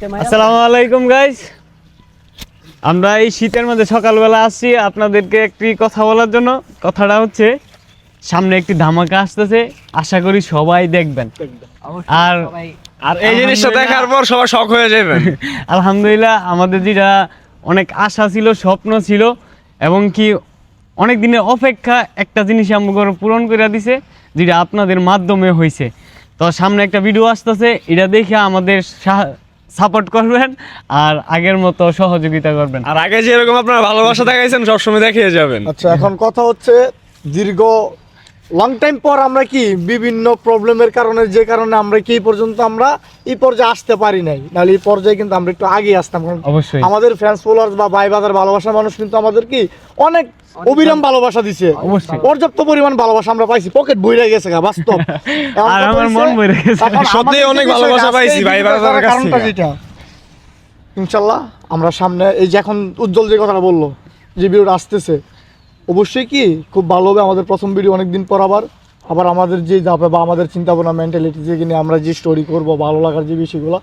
আসসালামু আলাইকুম গাইস, আমরা এই শীতের মধ্যে সকালবেলা আসছি আপনাদেরকে একটি কথা বলার জন্য। কথাটা হচ্ছে সামনে একটি ধামাকা আসতেছে, আশা করি সবাই দেখবেন। আর আর এই জিনিসটা দেখার পর সবাই শক হয়ে যাবেন। আলহামদুলিল্লাহ, আমাদের যেটা অনেক আশা ছিল, স্বপ্ন ছিল, এবং কি অনেক দিনের অপেক্ষা একটা জিনিস আমাকে পূরণ করে দিছে, যেটা আপনাদের মাধ্যমে হয়েছে। তো সামনে একটা ভিডিও আসতেছে, এটা দেখে আমাদের সাপোর্ট করবেন আর আগের মতো সহযোগিতা করবেন। আর আগে যেরকম আপনারা ভালোবাসা দেখাইছেন সবসময় দেখিয়ে যাবেন। আচ্ছা, এখন কথা হচ্ছে দীর্ঘ লং টাইম পর আমরা কি বিভিন্ন প্রবলেমের কারণে আমরা কি পর্যন্ত আমরা এই পর্যায়ে আসতে পারি নাই, নাহলে এই পর্যায়ে কিন্তু আমরা একটু আগে আসতাম। কারণ অবশ্যই আমাদের ফ্যান্স ফলোয়ার্স বা ভাই বাজার ভালোবাসার মানুষ কিন্তু আমাদের কি অনেক অবিরাম ভালোবাসা দিছে, অবশ্যই পর্যাপ্ত পরিমাণ ভালোবাসা আমরা পাইছি, পকেট বইরে গেছে গা বাস্তব। এখন আর কথা আমার হইছে, মন ভরে গেছে। এখন সত্যি আমাদের অনেক যে ভালোবাসা বিষয়টা পাইছি আছে, ভাই এই বাজারের বিষয়টার কাছ কারণটা থেকে। যেটা ইনশাল্লাহ আমরা সামনে এই যে এখন উজ্জ্বল যে কথাটা বললো, যে ভিডিওটা আসতেছে অবশ্যই কি খুব ভালো হবে। আমাদের প্রথম ভিডিও অনেকদিন পর আবার আমাদের যে যাবে বা আমাদের চিন্তা ভাবনা মেন্টালিটি যে কিনে আমরা যে স্টোরি করবো, ভালো লাগার যে বিষয়গুলো